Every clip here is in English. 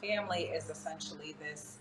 family is essentially this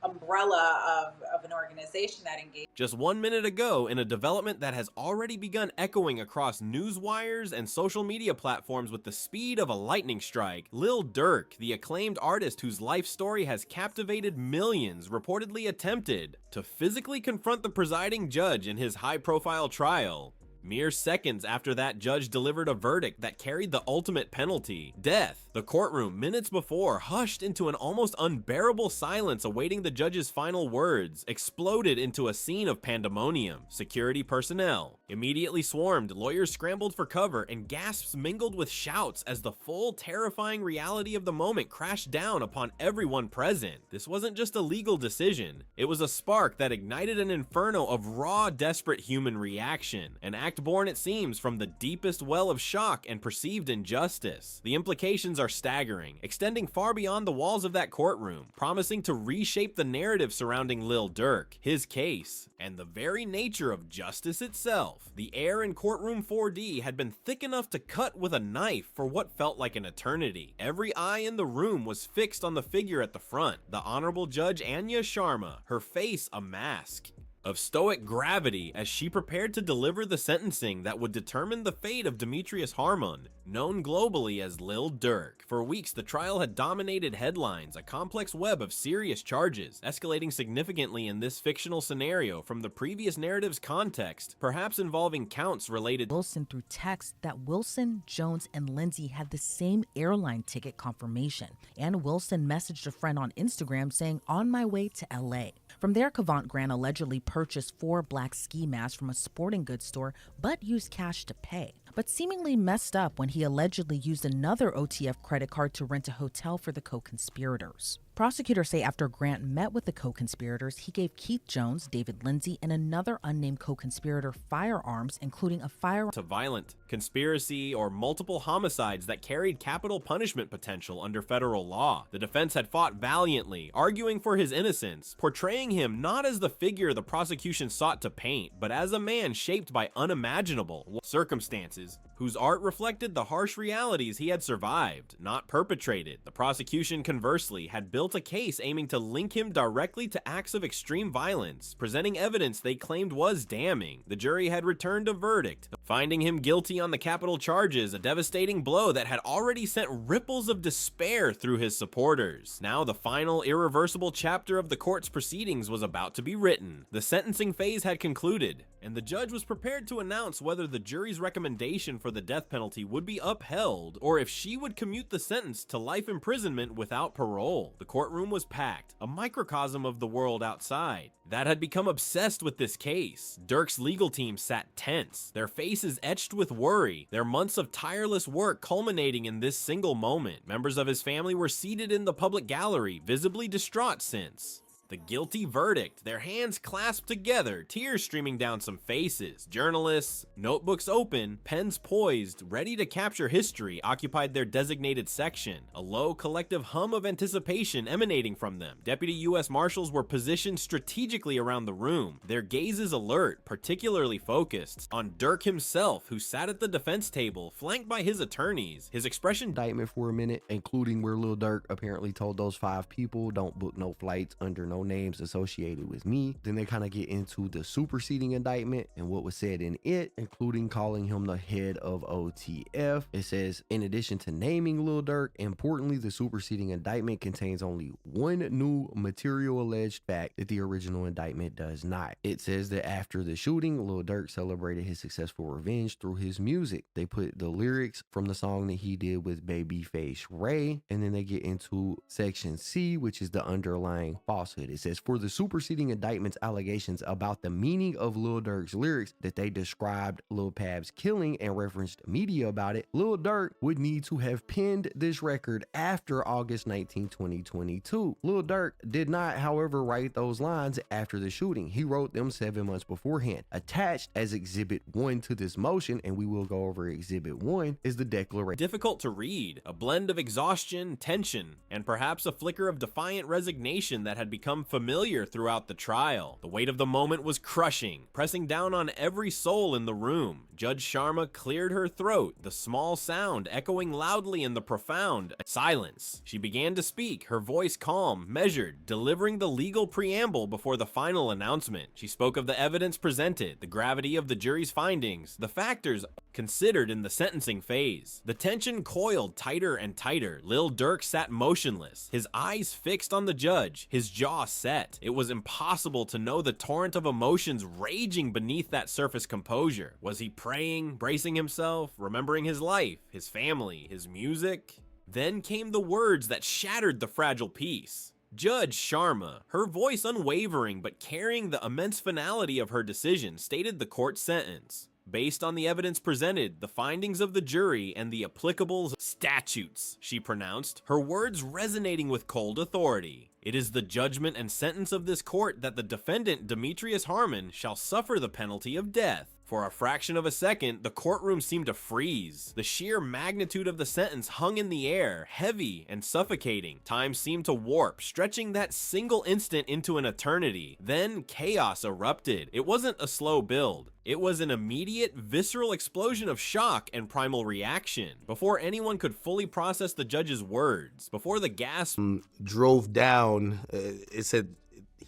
umbrella of an organization that engages. Just 1 minute ago, in a development that has already begun echoing across news wires and social media platforms with the speed of a lightning strike, Lil Durk, the acclaimed artist whose life story has captivated millions, reportedly attempted to physically confront the presiding judge in his high-profile trial. Mere seconds after that judge delivered a verdict that carried the ultimate penalty, death, the courtroom minutes before, hushed into an almost unbearable silence awaiting the judge's final words, exploded into a scene of pandemonium. Security personnel immediately swarmed, lawyers scrambled for cover, and gasps mingled with shouts as the full, terrifying reality of the moment crashed down upon everyone present. This wasn't just a legal decision, it was a spark that ignited an inferno of raw, desperate human reaction, an act born, it seems, from the deepest well of shock and perceived injustice. The implications are staggering, extending far beyond the walls of that courtroom, promising to reshape the narrative surrounding Lil Durk, his case, and the very nature of justice itself. The air in courtroom 4D had been thick enough to cut with a knife for what felt like an eternity. Every eye in the room was fixed on the figure at the front, the Honorable Judge Anya Sharma, her face a mask of stoic gravity as she prepared to deliver the sentencing that would determine the fate of Demetrius Harmon, known globally as Lil Durk. For weeks, the trial had dominated headlines, a complex web of serious charges, escalating significantly in this fictional scenario from the previous narrative's context, perhaps involving counts related Wilson through text that Wilson, Jones, and Lindsay had the same airline ticket confirmation, and Wilson messaged a friend on Instagram saying, "On my way to LA." From there, Kavant Grant allegedly purchased 4 black ski masks from a sporting goods store, but used cash to pay. But seemingly messed up when he allegedly used another OTF credit card to rent a hotel for the co-conspirators. Prosecutors say after Grant met with the co-conspirators, he gave Keith Jones, David Lindsay, and another unnamed co-conspirator firearms, including a firearm to violent conspiracy or multiple homicides that carried capital punishment potential under federal law. The defense had fought valiantly, arguing for his innocence, portraying him not as the figure the prosecution sought to paint, but as a man shaped by unimaginable circumstances, whose art reflected the harsh realities he had survived, not perpetrated. The prosecution, conversely, had built a case aiming to link him directly to acts of extreme violence, presenting evidence they claimed was damning. The jury had returned a verdict, finding him guilty on the capital charges, a devastating blow that had already sent ripples of despair through his supporters. Now the final, irreversible chapter of the court's proceedings was about to be written. The sentencing phase had concluded, and the judge was prepared to announce whether the jury's recommendation for the death penalty would be upheld, or if she would commute the sentence to life imprisonment without parole. The courtroom was packed, a microcosm of the world outside that had become obsessed with this case. Durk's legal team sat tense, their faces etched with worry, their months of tireless work culminating in this single moment. Members of his family were seated in the public gallery, visibly distraught since the guilty verdict, their hands clasped together, tears streaming down some faces. Journalists, notebooks open, pens poised, ready to capture history, occupied their designated section, a low collective hum of anticipation emanating from them. Deputy U.S. Marshals were positioned strategically around the room, their gazes alert, particularly focused on Durk himself, who sat at the defense table, flanked by his attorneys. His expression indictment for a minute, including where Lil Durk apparently told those 5 people, "Don't book no flights under no names associated with me." Then they kind of get into the superseding indictment and what was said in it, including calling him the head of OTF. It says, in addition to naming Lil Durk, importantly, the superseding indictment contains only one new material alleged fact that the original indictment does not. It says that after the shooting, Lil Durk celebrated his successful revenge through his music. They put the lyrics from the song that he did with Babyface Ray, and then they get into section C, which is the underlying falsehood. It says, for the superseding indictment's allegations about the meaning of Lil Durk's lyrics that they described Lul Pabb's killing and referenced media about it, Lil Durk would need to have penned this record after August 19, 2022. Lil Durk did not, however, write those lines after the shooting. He wrote them 7 months beforehand. Attached as Exhibit 1 to this motion, and we will go over Exhibit 1, is the declaration. Difficult to read, a blend of exhaustion, tension, and perhaps a flicker of defiant resignation that had become become familiar throughout the trial. The weight of the moment was crushing, pressing down on every soul in the room. Judge Sharma cleared her throat, the small sound echoing loudly in the profound silence. She began to speak, her voice calm, measured, delivering the legal preamble before the final announcement. She spoke of the evidence presented, the gravity of the jury's findings, the factors considered in the sentencing phase. The tension coiled tighter and tighter. Lil Durk sat motionless, his eyes fixed on the judge, his jaw set. It was impossible to know the torrent of emotions raging beneath that surface composure. Was he praying, bracing himself, remembering his life, his family, his music? Then came the words that shattered the fragile peace. Judge Sharma, her voice unwavering but carrying the immense finality of her decision, stated the court sentence. Based on the evidence presented, the findings of the jury, and the applicable statutes, she pronounced, her words resonating with cold authority. It is the judgment and sentence of this court that the defendant, Demetrius Harmon, shall suffer the penalty of death. For a fraction of a second, the courtroom seemed to freeze. The sheer magnitude of the sentence hung in the air, heavy and suffocating. Time seemed to warp, stretching that single instant into an eternity. Then chaos erupted. It wasn't a slow build. It was an immediate, visceral explosion of shock and primal reaction. Before anyone could fully process the judge's words, before the gasp drove down, it said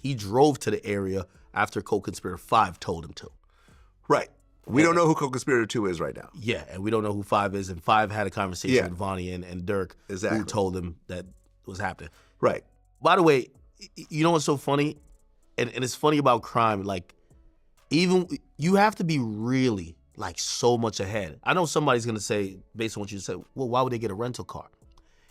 he drove to the area after co-conspirator 5 told him to. Right. We don't know who co-conspirator 2 is right now. Yeah, and we don't know who 5 is, and 5 had a conversation with Vonnie and Durk, exactly, who told him that was happening. Right. By the way, you know what's so funny? And it's funny about crime, like, even, you have to be really, like, so much ahead. I know somebody's gonna say, based on what you said, well, why would they get a rental car?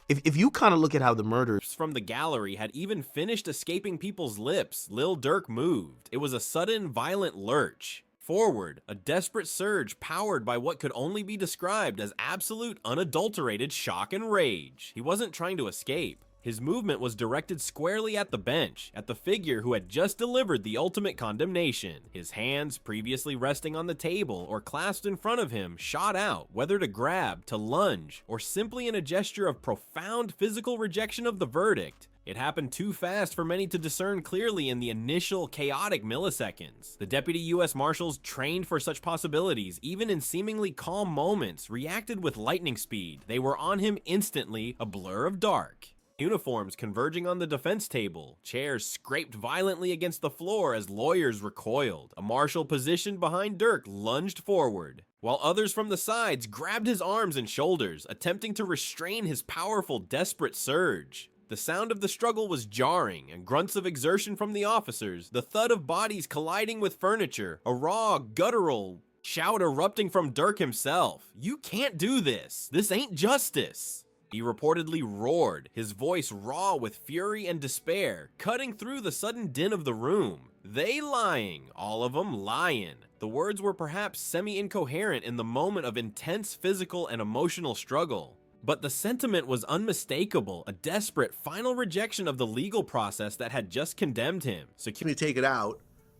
If you kind of look at how the murders from the gallery had even finished escaping people's lips, Lil Durk moved. It was a sudden, violent lurch forward, a desperate surge powered by what could only be described as absolute, unadulterated shock and rage. He wasn't trying to escape. His movement was directed squarely at the bench, at the figure who had just delivered the ultimate condemnation. His hands, previously resting on the table or clasped in front of him, shot out, whether to grab, to lunge, or simply in a gesture of profound physical rejection of the verdict. It happened too fast for many to discern clearly in the initial chaotic milliseconds. The deputy U.S. Marshals, trained for such possibilities, even in seemingly calm moments, reacted with lightning speed. They were on him instantly, a blur of dark. Uniforms converging on the defense table. Chairs scraped violently against the floor as lawyers recoiled. A marshal positioned behind Durk lunged forward, while others from the sides grabbed his arms and shoulders, attempting to restrain his powerful, desperate surge. The sound of the struggle was jarring, and grunts of exertion from the officers, the thud of bodies colliding with furniture, a raw, guttural shout erupting from Durk himself. "You can't do this! This ain't justice!" He reportedly roared, his voice raw with fury and despair, cutting through the sudden din of the room. They lying, all of them lying. The words were perhaps semi-incoherent in the moment of intense physical and emotional struggle. But the sentiment was unmistakable, a desperate final rejection of the legal process that had just condemned him. Me take it out.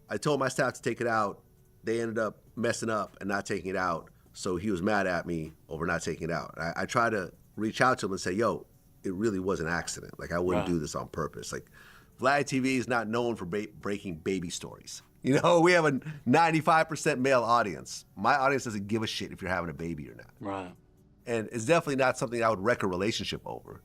I told my staff to take it out. They ended up messing up and not taking it out. So he was mad at me over not taking it out. I tried to reach out to him and say, yo, it really was an accident. Like, I wouldn't do this on purpose. Like, VladTV is not known for breaking baby stories. You know, we have a 95% male audience. My audience doesn't give a shit if you're having a baby or not. Right. And it's definitely not something I would wreck a relationship over.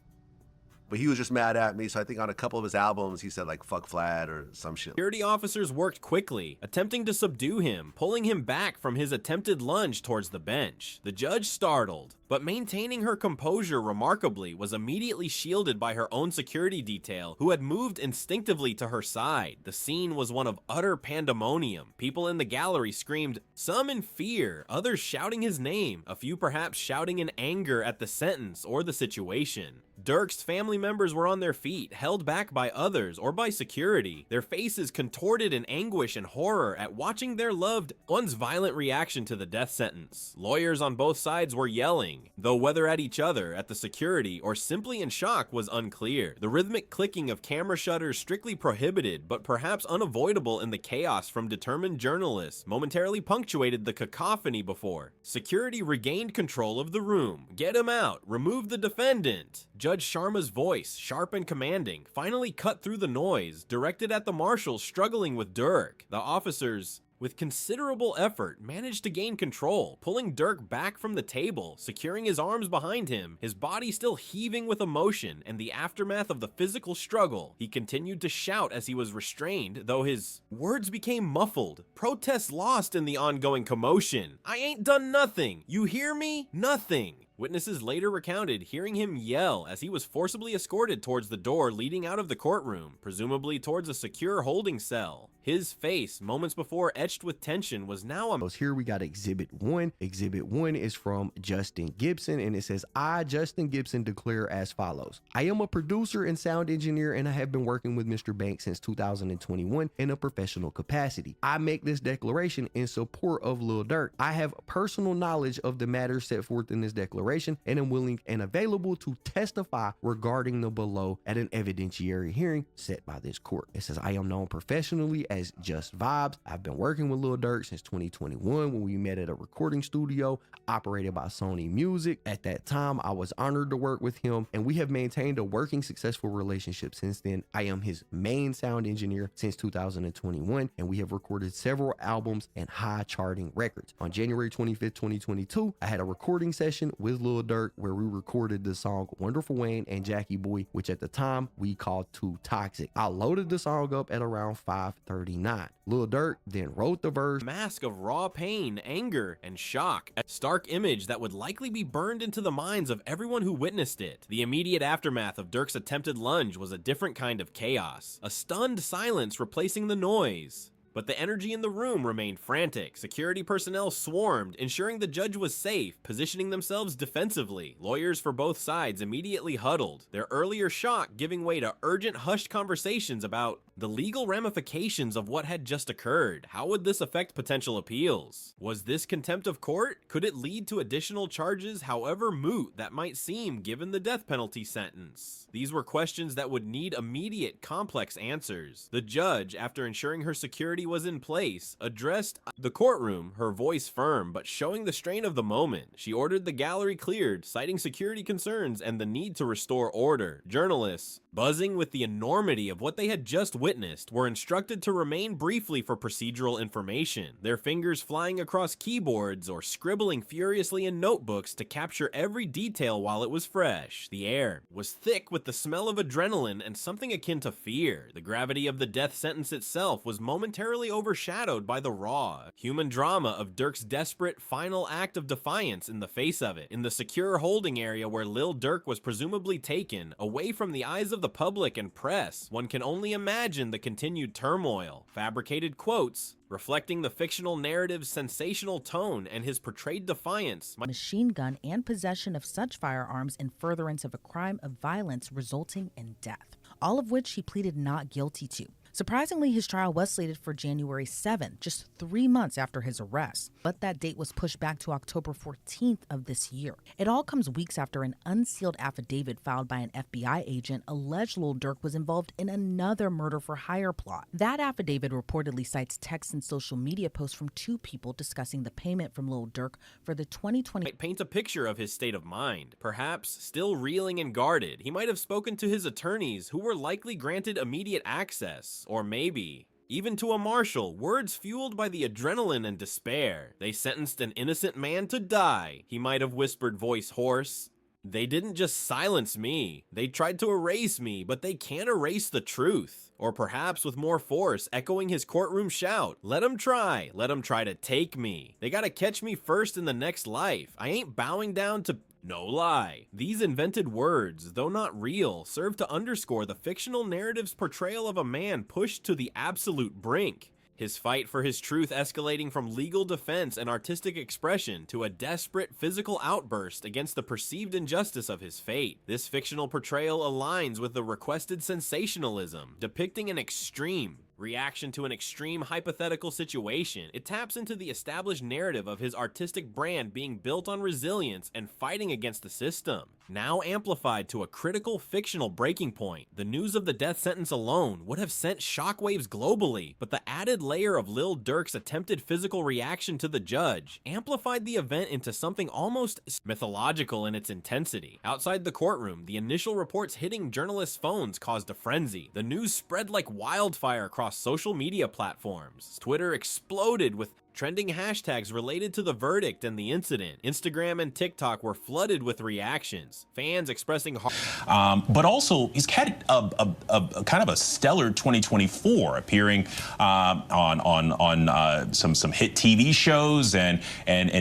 But he was just mad at me, so I think on a couple of his albums, he said like, fuck Vlad or some shit. Security officers worked quickly, attempting to subdue him, pulling him back from his attempted lunge towards the bench. The judge startled, but maintaining her composure remarkably, was immediately shielded by her own security detail, who had moved instinctively to her side. The scene was one of utter pandemonium. People in the gallery screamed, some in fear, others shouting his name, a few perhaps shouting in anger at the sentence or the situation. Durk's family members were on their feet, held back by others or by security, their faces contorted in anguish and horror at watching their loved one's violent reaction to the death sentence. Lawyers on both sides were yelling, though whether at each other, at the security, or simply in shock was unclear. The rhythmic clicking of camera shutters, strictly prohibited but perhaps unavoidable in the chaos from determined journalists, momentarily punctuated the cacophony before. Security regained control of the room. Get him out. Remove the defendant. Judge Sharma's voice, sharp and commanding, finally cut through the noise, directed at the marshals struggling with Durk. The officers, with considerable effort, managed to gain control, pulling Durk back from the table, securing his arms behind him, his body still heaving with emotion and the aftermath of the physical struggle. He continued to shout as he was restrained, though his words became muffled, protests lost in the ongoing commotion. "I ain't done nothing. You hear me? Nothing." Witnesses later recounted hearing him yell as he was forcibly escorted towards the door leading out of the courtroom, presumably towards a secure holding cell. His face, moments before etched with tension, was now a... Here we got Exhibit 1. Exhibit 1 is from Justin Gibson, and it says, I, Justin Gibson, declare as follows. I am a producer and sound engineer, and I have been working with Mr. Banks since 2021 in a professional capacity. I make this declaration in support of Lil Durk. I have personal knowledge of the matters set forth in this declaration, and am willing and available to testify regarding the below at an evidentiary hearing set by this court. It says, I am known professionally as Just Vibes. I've been working with Lil Durk since 2021 when we met at a recording studio operated by Sony Music. At that time, I was honored to work with him, and we have maintained a working, successful relationship since then. I am his main sound engineer since 2021, and we have recorded several albums and high charting records. On January 25th, 2022, I had a recording session with Lil Durk where we recorded the song Wonderful Wayne and Jackie Boy, which at the time we called Too Toxic. I loaded the song up at around 5:39. Lil Durk then wrote the verse. Mask of raw pain, anger, and shock. A stark image that would likely be burned into the minds of everyone who witnessed it. The immediate aftermath of Durk's attempted lunge was a different kind of chaos. A stunned silence replacing the noise. But the energy in the room remained frantic. Security personnel swarmed, ensuring the judge was safe, positioning themselves defensively. Lawyers for both sides immediately huddled, their earlier shock giving way to urgent hushed conversations about the legal ramifications of what had just occurred. How would this affect potential appeals? Was this contempt of court? Could it lead to additional charges, however moot that might seem given the death penalty sentence? These were questions that would need immediate, complex answers. The judge, after ensuring her security was in place, addressed the courtroom, her voice firm but showing the strain of the moment. She ordered the gallery cleared, citing security concerns and the need to restore order. Journalists, buzzing with the enormity of what they had just witnessed, were instructed to remain briefly for procedural information, their fingers flying across keyboards or scribbling furiously in notebooks to capture every detail while it was fresh. The air was thick with the smell of adrenaline and something akin to fear. The gravity of the death sentence itself was momentarily overshadowed by the raw, human drama of Durk's desperate final act of defiance in the face of it. In the secure holding area where Lil Durk was presumably taken, away from the eyes of the public and press, one can only imagine the continued turmoil. Fabricated quotes reflecting the fictional narrative's sensational tone and his portrayed defiance. Machine gun and possession of such firearms in furtherance of a crime of violence resulting in death, all of which he pleaded not guilty to. Surprisingly, his trial was slated for January 7th, just 3 months after his arrest, but that date was pushed back to October 14th of this year. It all comes weeks after an unsealed affidavit filed by an FBI agent alleged Lil Durk was involved in another murder-for-hire plot. That affidavit reportedly cites texts and social media posts from 2 people discussing the payment from Lil Durk for the 2020. Might paint a picture of his state of mind. Perhaps still reeling and guarded, he might have spoken to his attorneys who were likely granted immediate access. Or maybe even to a marshal, words fueled by the adrenaline and despair. They sentenced an innocent man to die, he might have whispered, voice hoarse. They didn't just silence me, they tried to erase me, but they can't erase the truth. Or perhaps with more force, echoing his courtroom shout, let 'em try to take me. They gotta catch me first in the next life. I ain't bowing down to... No lie. These invented words, though not real, serve to underscore the fictional narrative's portrayal of a man pushed to the absolute brink. His fight for his truth escalating from legal defense and artistic expression to a desperate physical outburst against the perceived injustice of his fate. This fictional portrayal aligns with the requested sensationalism, depicting an extreme, reaction to an extreme hypothetical situation. It taps into the established narrative of his artistic brand being built on resilience and fighting against the system. Now amplified to a critical fictional breaking point, the news of the death sentence alone would have sent shockwaves globally, but the added layer of Lil Durk's attempted physical reaction to the judge amplified the event into something almost mythological in its intensity. Outside the courtroom, the initial reports hitting journalists' phones caused a frenzy. The news spread like wildfire across social media platforms. Twitter exploded with trending hashtags related to the verdict and the incident. Instagram and TikTok were flooded with reactions. Fans expressing but also he's had a kind of a stellar 2024, appearing on some hit TV shows and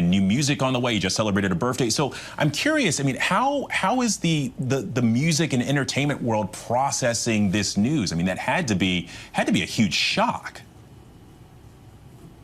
new music on the way. He just celebrated a birthday. So I'm curious. I mean, how is the music and entertainment world processing this news? I mean, that had to be a huge shock.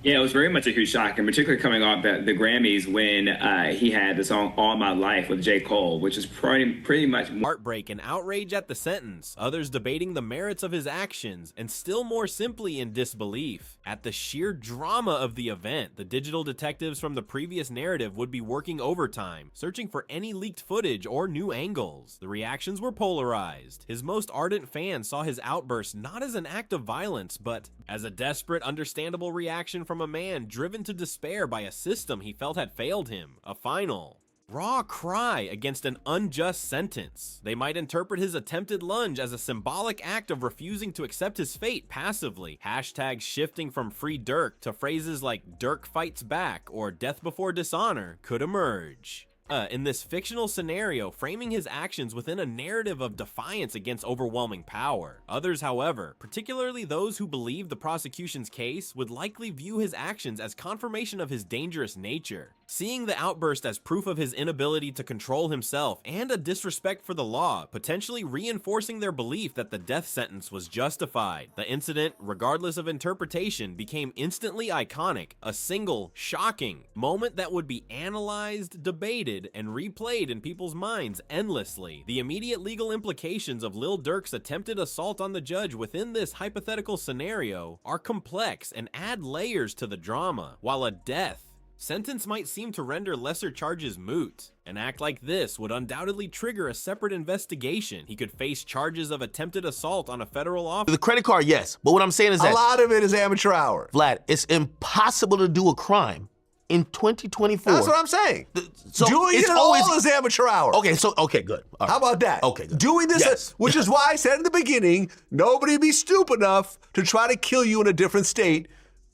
Yeah, it was very much a huge shock, and particularly coming off the Grammys when he had the song All My Life with J. Cole, which is pretty much heartbreak and outrage at the sentence, others debating the merits of his actions, and still more simply in disbelief. At the sheer drama of the event, the digital detectives from the previous narrative would be working overtime, searching for any leaked footage or new angles. The reactions were polarized. His most ardent fans saw his outburst not as an act of violence, but as a desperate, understandable reaction from a man driven to despair by a system he felt had failed him. A final, raw cry against an unjust sentence. They might interpret his attempted lunge as a symbolic act of refusing to accept his fate passively. Hashtags shifting from Free Durk to phrases like Durk fights back or death before dishonor could emerge. In this fictional scenario, framing his actions within a narrative of defiance against overwhelming power. Others, however, particularly those who believe the prosecution's case, would likely view his actions as confirmation of his dangerous nature, seeing the outburst as proof of his inability to control himself and a disrespect for the law, potentially reinforcing their belief that the death sentence was justified. The incident, regardless of interpretation, became instantly iconic, a single, shocking moment that would be analyzed, debated, and replayed in people's minds endlessly. The immediate legal implications of Lil Durk's attempted assault on the judge within this hypothetical scenario are complex and add layers to the drama. While a death sentence might seem to render lesser charges moot, an act like this would undoubtedly trigger a separate investigation. He could face charges of attempted assault on a federal officer. The credit card, yes, but what I'm saying is that a lot of it is amateur hour. Vlad, it's impossible to do a crime in 2024. That's what I'm saying. So doing it's it always all is amateur hour. Okay, good. All right. How about that? Okay, good. Doing this, Yes. which is why I said in the beginning, nobody be stupid enough to try to kill you in a different state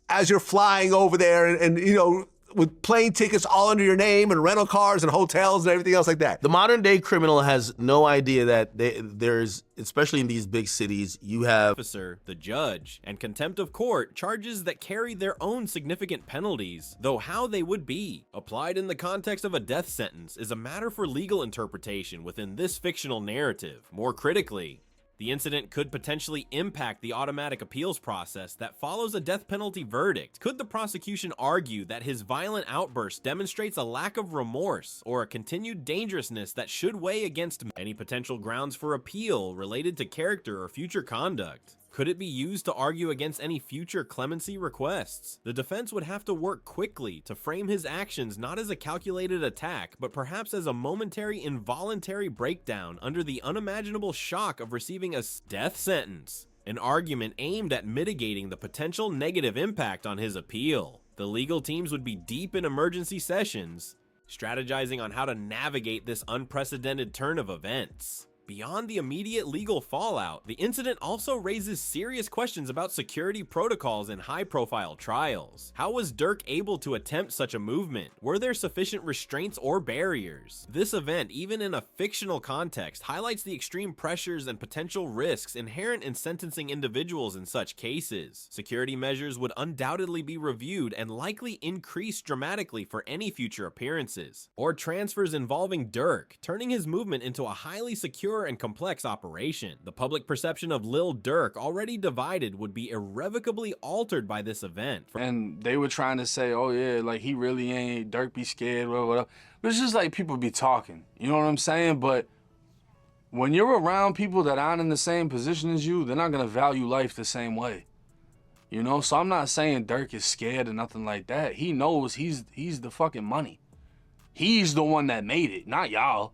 as you're flying over there and you know, with plane tickets all under your name and rental cars and hotels and everything else like that. The modern day criminal has no idea that there's, especially in these big cities, you have officer, the judge, and contempt of court, charges that carry their own significant penalties, though how they would be applied in the context of a death sentence is a matter for legal interpretation within this fictional narrative. More critically, the incident could potentially impact the automatic appeals process that follows a death penalty verdict. Could the prosecution argue that his violent outburst demonstrates a lack of remorse or a continued dangerousness that should weigh against any potential grounds for appeal related to character or future conduct? Could it be used to argue against any future clemency requests? The defense would have to work quickly to frame his actions not as a calculated attack, but perhaps as a momentary involuntary breakdown under the unimaginable shock of receiving a death sentence. An argument aimed at mitigating the potential negative impact on his appeal. The legal teams would be deep in emergency sessions, strategizing on how to navigate this unprecedented turn of events. Beyond the immediate legal fallout, the incident also raises serious questions about security protocols in high-profile trials. How was Durk able to attempt such a movement? Were there sufficient restraints or barriers? This event, even in a fictional context, highlights the extreme pressures and potential risks inherent in sentencing individuals in such cases. Security measures would undoubtedly be reviewed and likely increase dramatically for any future appearances or transfers involving Durk, turning his movement into a highly secure and complex operation. The public perception of Lil Durk, already divided, would be irrevocably altered by this event. And they were trying to say, oh yeah, like he really ain't, Durk be scared, whatever. But it's just like people be talking, you know what I'm saying? But when you're around people that aren't in the same position as you, they're not gonna value life the same way. You know, so I'm not saying Durk is scared or nothing like that. He knows he's the fucking money. He's the one that made it, not y'all.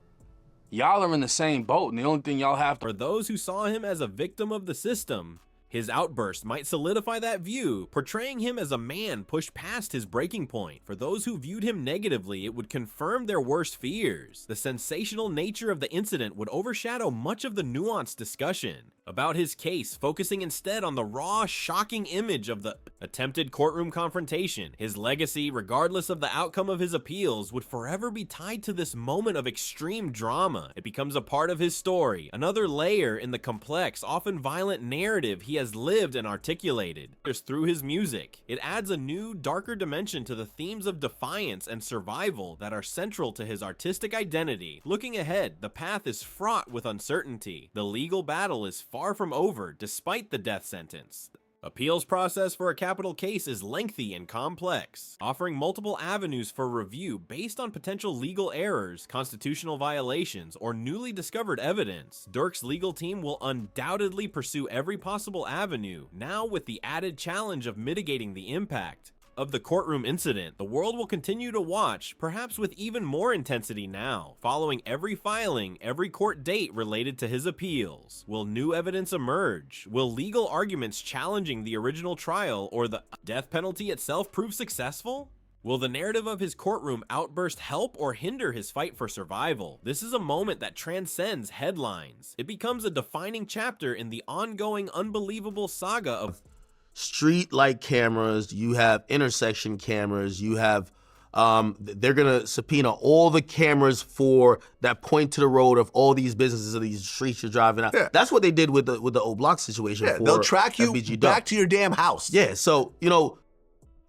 Y'all are in the same boat, and the only thing y'all have to... For those who saw him as a victim of the system, his outburst might solidify that view, portraying him as a man pushed past his breaking point. For those who viewed him negatively, it would confirm their worst fears. The sensational nature of the incident would overshadow much of the nuanced discussion about his case, focusing instead on the raw, shocking image of the attempted courtroom confrontation. His legacy, regardless of the outcome of his appeals, would forever be tied to this moment of extreme drama. It becomes a part of his story, another layer in the complex, often violent narrative he has lived and articulated. Through his music, it adds a new, darker dimension to the themes of defiance and survival that are central to his artistic identity. Looking ahead, the path is fraught with uncertainty. The legal battle is far from over, despite the death sentence. Appeals process for a capital case is lengthy and complex, offering multiple avenues for review based on potential legal errors, constitutional violations, or newly discovered evidence. Durk's legal team will undoubtedly pursue every possible avenue, now with the added challenge of mitigating the impact of the courtroom incident. The world will continue to watch, perhaps with even more intensity now, following every filing, every court date related to his appeals. Will new evidence emerge? Will legal arguments challenging the original trial or the death penalty itself prove successful? Will the narrative of his courtroom outburst help or hinder his fight for survival? This is a moment that transcends headlines. It becomes a defining chapter in the ongoing, unbelievable saga of street light cameras, you have intersection cameras, you have they're gonna subpoena all the cameras for that point to the road of all these businesses of these streets you're driving out. Yeah. That's what they did with the O Block situation. Yeah, for they'll track you FBG back Duck. to your damn house. Yeah, so you know,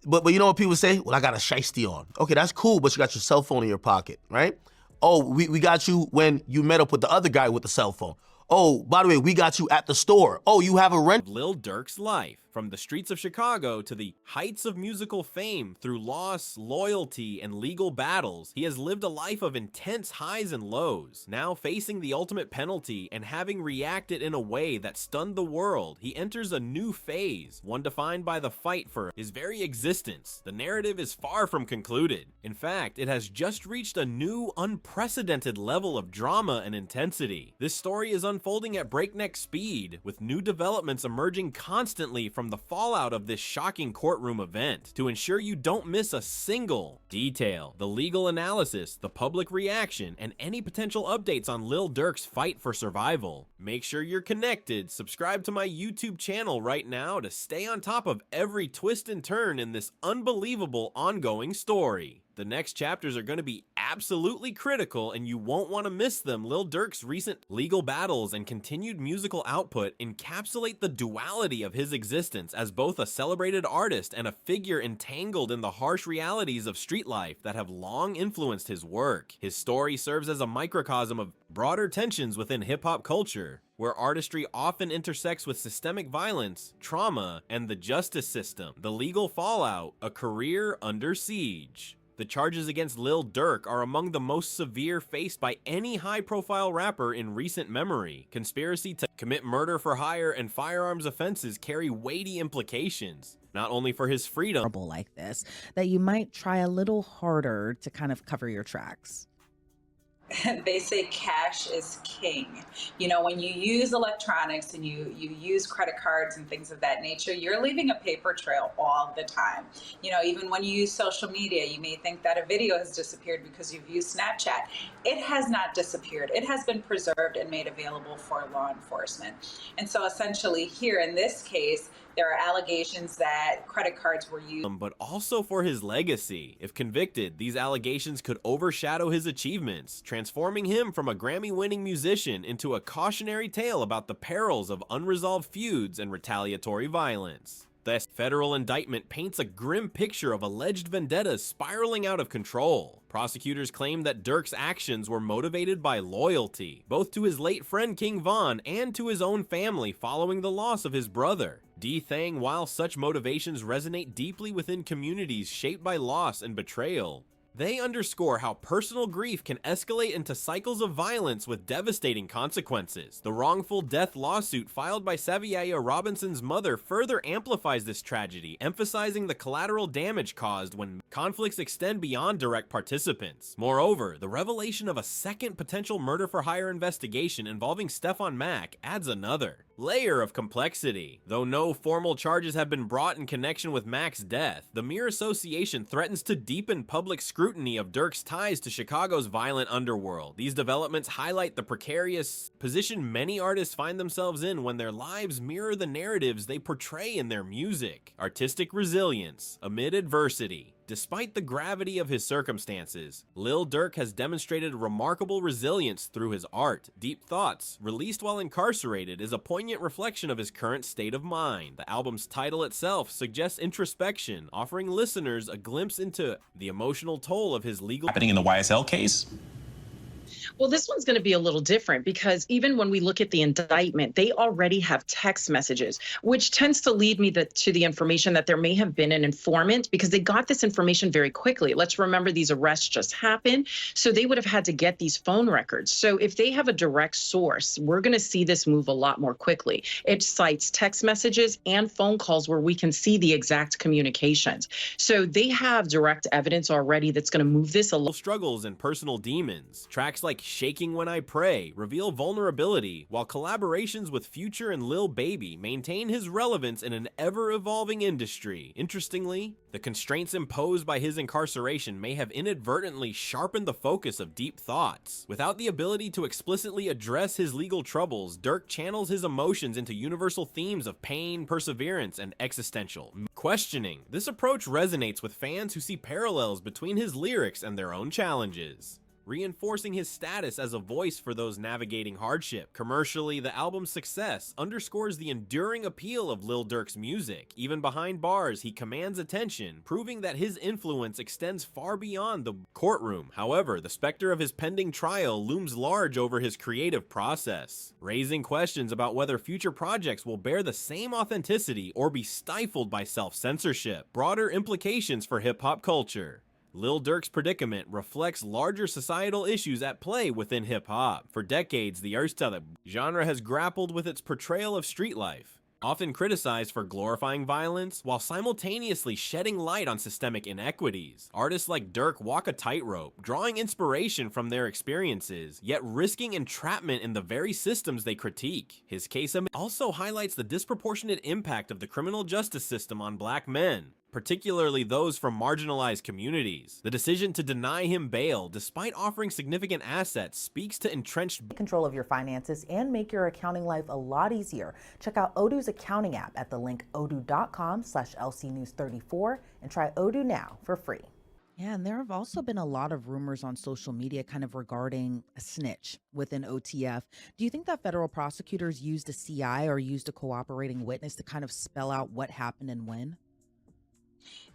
but you know what people say? Well, I got a shiesty on. Okay, that's cool, but you got your cell phone in your pocket, right? Oh, we got you when you met up with the other guy with the cell phone. Oh, by the way, we got you at the store. Oh, you have a rent. Lil Durk's life, from the streets of Chicago to the heights of musical fame, through loss, loyalty, and legal battles, he has lived a life of intense highs and lows. Now facing the ultimate penalty and having reacted in a way that stunned the world, he enters a new phase, one defined by the fight for his very existence. The narrative is far from concluded. In fact, it has just reached a new, unprecedented level of drama and intensity. This story is unfolding at breakneck speed, with new developments emerging constantly from the fallout of this shocking courtroom event. To ensure you don't miss a single detail, the legal analysis, the public reaction, and any potential updates on Lil Durk's fight for survival, make sure you're connected. Subscribe to my YouTube channel right now to stay on top of every twist and turn in this unbelievable ongoing story. The next chapters are going to be absolutely critical, and you won't want to miss them. Lil Durk's recent legal battles and continued musical output encapsulate the duality of his existence as both a celebrated artist and a figure entangled in the harsh realities of street life that have long influenced his work. His story serves as a microcosm of broader tensions within hip-hop culture, where artistry often intersects with systemic violence, trauma, and the justice system. The legal fallout, a career under siege. The charges against Lil Durk are among the most severe faced by any high-profile rapper in recent memory. Conspiracy to commit murder for hire and firearms offenses carry weighty implications, not only for his freedom, like this, that you might try a little harder to kind of cover your tracks. They say cash is king. You know, when you use electronics and you use credit cards and things of that nature, you're leaving a paper trail all the time. You know, even when you use social media, you may think that a video has disappeared because you've used Snapchat. It has not disappeared. It has been preserved and made available for law enforcement. And so essentially here in this case, there are allegations that credit cards were used. But also for his legacy. If convicted, these allegations could overshadow his achievements, transforming him from a Grammy-winning musician into a cautionary tale about the perils of unresolved feuds and retaliatory violence. The federal indictment paints a grim picture of alleged vendettas spiraling out of control. Prosecutors claim that Durk's actions were motivated by loyalty, both to his late friend King Von and to his own family following the loss of his brother. While such motivations resonate deeply within communities shaped by loss and betrayal, They underscore how personal grief can escalate into cycles of violence with devastating consequences. The wrongful death lawsuit filed by Saviay'a Robinson's mother further amplifies this tragedy, emphasizing the collateral damage caused when conflicts extend beyond direct participants. Moreover, the revelation of a second potential murder-for-hire investigation involving Stefan Mack adds another layer of complexity. Though no formal charges have been brought in connection with Mack's death, the mere association threatens to deepen public scrutiny of Durk's ties to Chicago's violent underworld. These developments highlight the precarious position many artists find themselves in when their lives mirror the narratives they portray in their music. Artistic resilience amid adversity. Despite the gravity of his circumstances, Lil Durk has demonstrated remarkable resilience through his art. Deep Thoughts, released while incarcerated, is a poignant reflection of his current state of mind. The album's title itself suggests introspection, offering listeners a glimpse into the emotional toll of his legal happening in the YSL case. Well, this one's going to be a little different because even when we look at the indictment, they already have text messages, which tends to lead me to the information that there may have been an informant because they got this information very quickly. Let's remember these arrests just happened, so they would have had to get these phone records. So if they have a direct source, we're going to see this move a lot more quickly. It cites text messages and phone calls where we can see the exact communications. So they have direct evidence already that's going to move this a little. Struggles and personal demons. Tracks like Shaking When I Pray reveal vulnerability, while collaborations with Future and Lil Baby maintain his relevance in an ever-evolving industry. Interestingly, the constraints imposed by his incarceration may have inadvertently sharpened the focus of Deep Thoughts. Without the ability to explicitly address his legal troubles, Durk channels his emotions into universal themes of pain, perseverance, and existential questioning. This approach resonates with fans who see parallels between his lyrics and their own challenges, reinforcing his status as a voice for those navigating hardship. Commercially, the album's success underscores the enduring appeal of Lil Durk's music. Even behind bars, he commands attention, proving that his influence extends far beyond the courtroom. However, the specter of his pending trial looms large over his creative process, raising questions about whether future projects will bear the same authenticity or be stifled by self-censorship. Broader implications for hip-hop culture. Lil Durk's predicament reflects larger societal issues at play within hip-hop. For decades, the erstwhile genre has grappled with its portrayal of street life, often criticized for glorifying violence while simultaneously shedding light on systemic inequities. Artists like Durk walk a tightrope, drawing inspiration from their experiences, yet risking entrapment in the very systems they critique. His case also highlights the disproportionate impact of the criminal justice system on Black men, particularly those from marginalized communities. The decision to deny him bail, despite offering significant assets, speaks to entrenched control of your finances and make your accounting life a lot easier. Check out Odoo's accounting app at the link odoo.com/LCnews34 and try Odoo now for free. Yeah, and there have also been a lot of rumors on social media kind of regarding a snitch within OTF. Do you think that federal prosecutors used a CI or used a cooperating witness to kind of spell out what happened and when?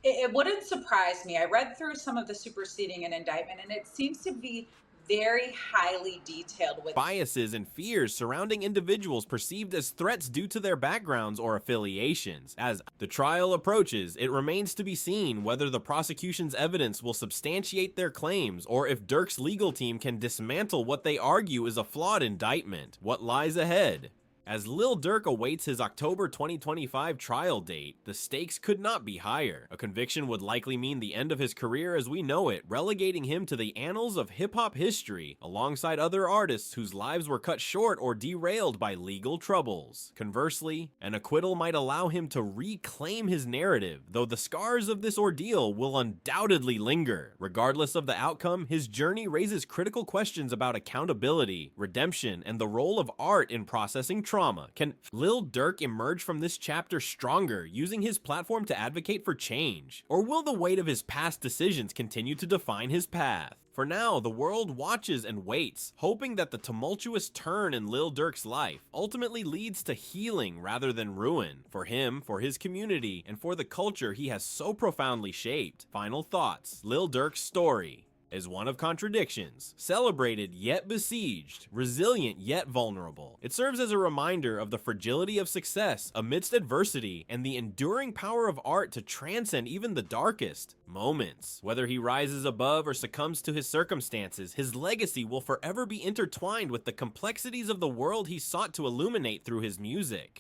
It wouldn't surprise me. I read through some of the superseding and indictment, and it seems to be very highly detailed with biases and fears surrounding individuals perceived as threats due to their backgrounds or affiliations. As the trial approaches, it remains to be seen whether the prosecution's evidence will substantiate their claims or if Durk's legal team can dismantle what they argue is a flawed indictment. What lies ahead? As Lil Durk awaits his October 2025 trial date, the stakes could not be higher. A conviction would likely mean the end of his career as we know it, relegating him to the annals of hip-hop history, alongside other artists whose lives were cut short or derailed by legal troubles. Conversely, an acquittal might allow him to reclaim his narrative, though the scars of this ordeal will undoubtedly linger. Regardless of the outcome, his journey raises critical questions about accountability, redemption, and the role of art in processing trauma. Can Lil Durk emerge from this chapter stronger, using his platform to advocate for change? Or will the weight of his past decisions continue to define his path? For now, the world watches and waits, hoping that the tumultuous turn in Lil Durk's life ultimately leads to healing rather than ruin. For him, for his community, and for the culture he has so profoundly shaped. Final thoughts. Lil Durk's story. is one of contradictions, celebrated yet besieged, resilient yet vulnerable. It serves as a reminder of the fragility of success amidst adversity and the enduring power of art to transcend even the darkest moments. Whether he rises above or succumbs to his circumstances, his legacy will forever be intertwined with the complexities of the world he sought to illuminate through his music.